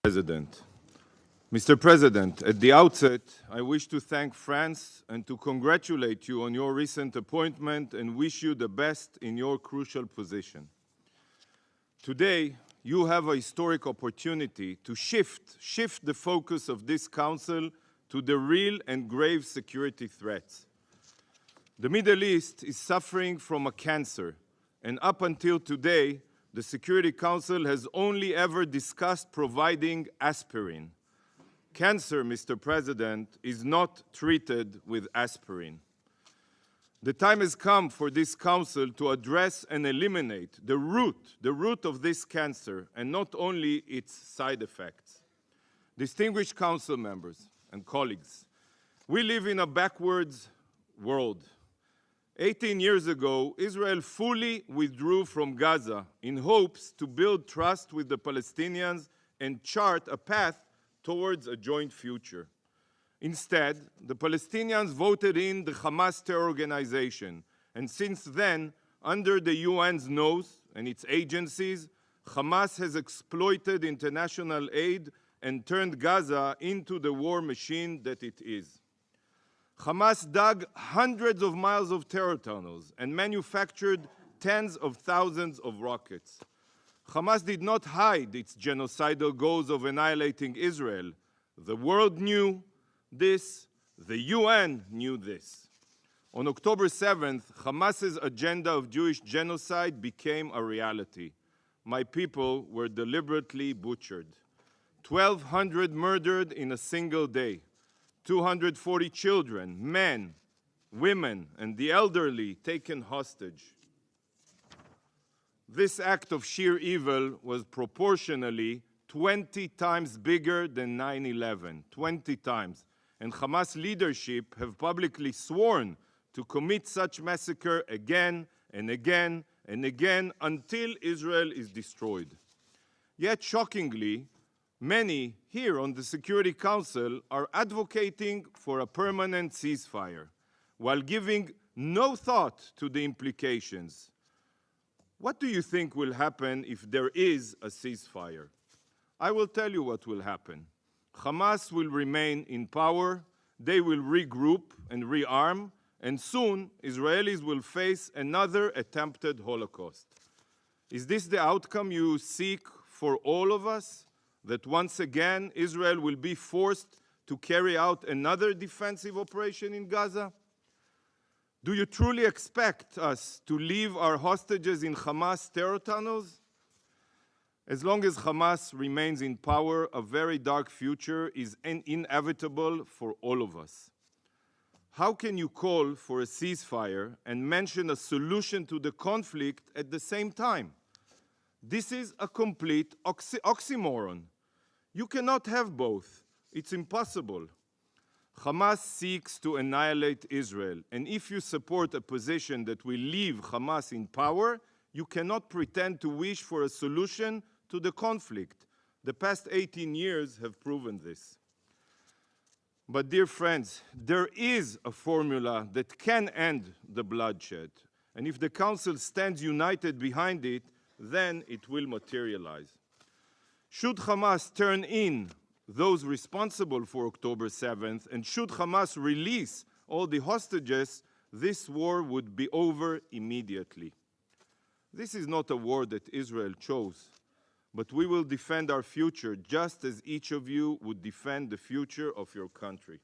President. Mr. President, at the outset, I wish to thank France and to congratulate you on your recent appointment and wish you the best in your crucial position. Today, you have a historic opportunity to shift the focus of this Council to the real and grave security threats. The Middle East is suffering from a cancer, and up until today, the Security Council has only ever discussed providing aspirin. Cancer, Mr. President, is not treated with aspirin. The time has come for this Council to address and eliminate the root of this cancer, and not only its side effects. Distinguished Council members and colleagues, we live in a backwards world. 18 years ago, Israel fully withdrew from Gaza in hopes to build trust with the Palestinians and chart a path towards a joint future. Instead, the Palestinians voted in the Hamas terror organization, and since then, under the UN's nose and its agencies, Hamas has exploited international aid and turned Gaza into the war machine that it is. Hamas dug hundreds of miles of terror tunnels and manufactured tens of thousands of rockets. Hamas did not hide its genocidal goals of annihilating Israel. The world knew this, the UN knew this. On October 7th, Hamas's agenda of Jewish genocide became a reality. My people were deliberately butchered. 1,200 murdered in a single day. 240 children, men, women, and the elderly taken hostage. This act of sheer evil was proportionally 20 times bigger than 9/11, 20 times. And Hamas leadership have publicly sworn to commit such massacre again and again and again until Israel is destroyed. Yet, shockingly, many here on the Security Council are advocating for a permanent ceasefire, while giving no thought to the implications. What do you think will happen if there is a ceasefire? I will tell you what will happen. Hamas will remain in power, they will regroup and rearm, and soon Israelis will face another attempted Holocaust. Is this the outcome you seek for all of us? That once again Israel will be forced to carry out another defensive operation in Gaza? Do you truly expect us to leave our hostages in Hamas terror tunnels? As long as Hamas remains in power, a very dark future is inevitable for all of us. How can you call for a ceasefire and mention a solution to the conflict at the same time? This is a complete oxymoron. You cannot have both. It's impossible. Hamas seeks to annihilate Israel, and if you support a position that will leave Hamas in power, you cannot pretend to wish for a solution to the conflict. The past 18 years have proven this. But dear friends, there is a formula that can end the bloodshed, and if the Council stands united behind it, then it will materialize. Should Hamas turn in those responsible for October 7th, and should Hamas release all the hostages, this war would be over immediately. This is not a war that Israel chose, but we will defend our future just as each of you would defend the future of your country.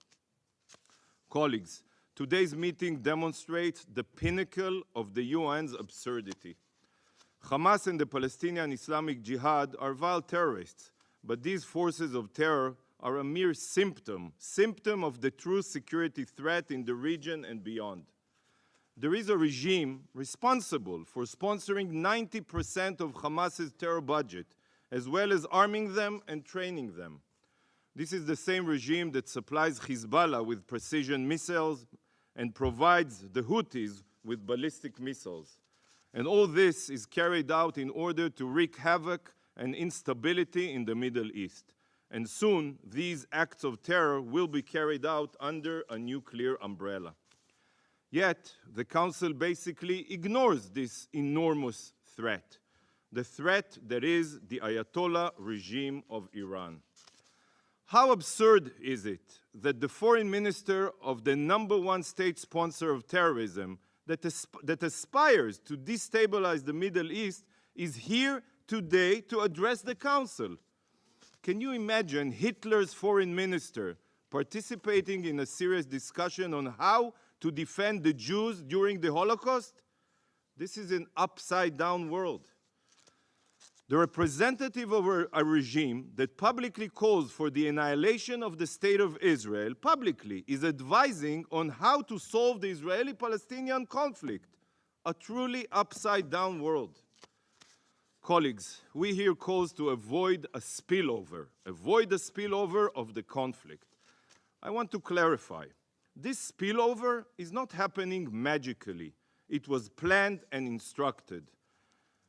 Colleagues, today's meeting demonstrates the pinnacle of the UN's absurdity. Hamas and the Palestinian Islamic Jihad are vile terrorists, but these forces of terror are a mere symptom of the true security threat in the region and beyond. There is a regime responsible for sponsoring 90% of Hamas's terror budget, as well as arming them and training them. This is the same regime that supplies Hezbollah with precision missiles and provides the Houthis with ballistic missiles. And all this is carried out in order to wreak havoc and instability in the Middle East. And soon, these acts of terror will be carried out under a nuclear umbrella. Yet, the Council basically ignores this enormous threat. the threat that is the Ayatollah regime of Iran. How absurd is it that the foreign minister of the #1 state sponsor of terrorism that aspires to destabilize the Middle East is here today to address the Council? Can you imagine Hitler's foreign minister participating in a serious discussion on how to defend the Jews during the Holocaust? This is an upside-down world. The representative of a regime that publicly calls for the annihilation of the State of Israel publicly is advising on how to solve the Israeli-Palestinian conflict, a truly upside-down world. Colleagues, we hear calls to avoid a spillover of the conflict. I want to clarify. This spillover is not happening magically. It was planned and instructed.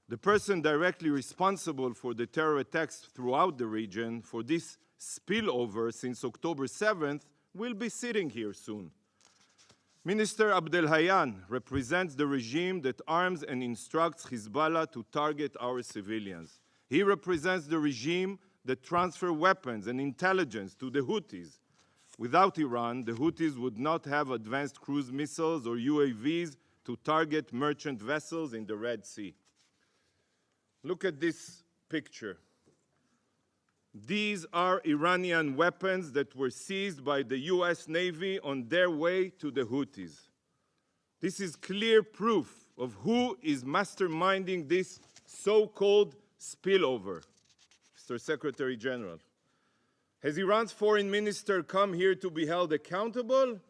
The person directly responsible for the terror attacks throughout the region for this spillover since October 7th will be sitting here soon. Minister Abdelhayan represents the regime that arms and instructs Hezbollah to target our civilians. He represents the regime that transfers weapons and intelligence to the Houthis. Without Iran, the Houthis would not have advanced cruise missiles or UAVs to target merchant vessels in the Red Sea. Look at this picture. These are Iranian weapons that were seized by the US Navy on their way to the Houthis. This is clear proof of who is masterminding this so-called spillover. Mr. Secretary General, has Iran's foreign minister come here to be held accountable?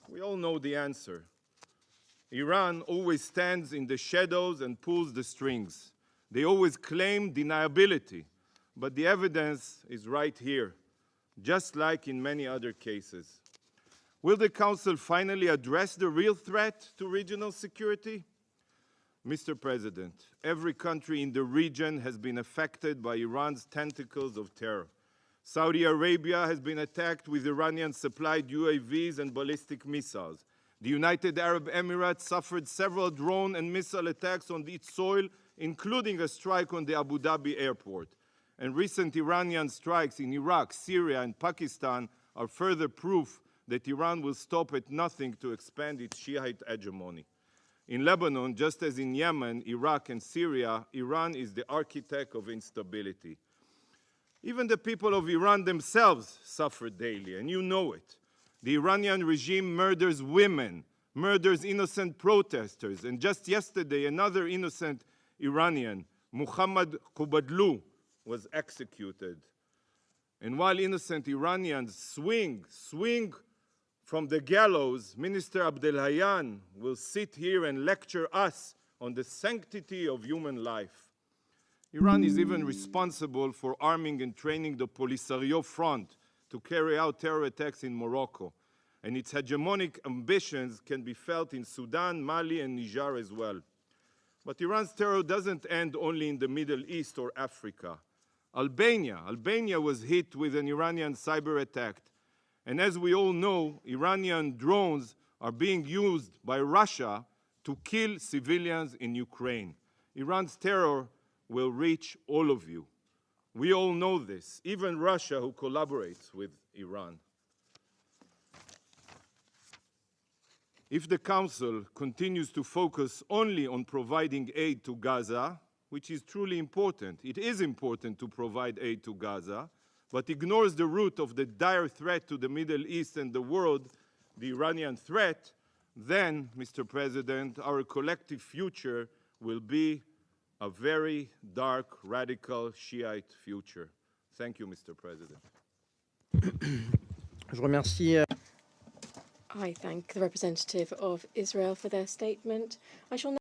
We all know the answer. Iran always stands in the shadows and pulls the strings. They always claim deniability, but the evidence is right here, just like in many other cases. Will the Council finally address the real threat to regional security? Mr. President, every country in the region has been affected by Iran's tentacles of terror. Saudi Arabia has been attacked with Iranian-supplied UAVs and ballistic missiles. The United Arab Emirates suffered several drone and missile attacks on its soil, including a strike on the Abu Dhabi airport. And recent Iranian strikes in Iraq, Syria, and Pakistan are further proof that Iran will stop at nothing to expand its Shiite hegemony. In Lebanon, just as in Yemen, Iraq, and Syria, Iran is the architect of instability. Even the people of Iran themselves suffer daily, and you know it. The Iranian regime murders women, murders innocent protesters, and just yesterday, another innocent Iranian, Muhammad Qubadlu, was executed. And while innocent Iranians swing from the gallows, Minister Abdelhayan will sit here and lecture us on the sanctity of human life. Iran is even responsible for arming and training the Polisario Front to carry out terror attacks in Morocco. And its hegemonic ambitions can be felt in Sudan, Mali, and Niger as well. But Iran's terror doesn't end only in the Middle East or Africa. Albania was hit with an Iranian cyber attack. And as we all know, Iranian drones are being used by Russia to kill civilians in Ukraine. Iran's terror will reach all of you. We all know this, even Russia, who collaborates with Iran. If the Council continues to focus only on providing aid to Gaza, which is truly important, it is important to provide aid to Gaza, but ignores the root of the dire threat to the Middle East and the world, the Iranian threat, then, Mr. President, our collective future will be a very dark, radical Shiite future. Thank you, Mr. President. Je remercie. I thank the representative of Israel for their statement. I shall now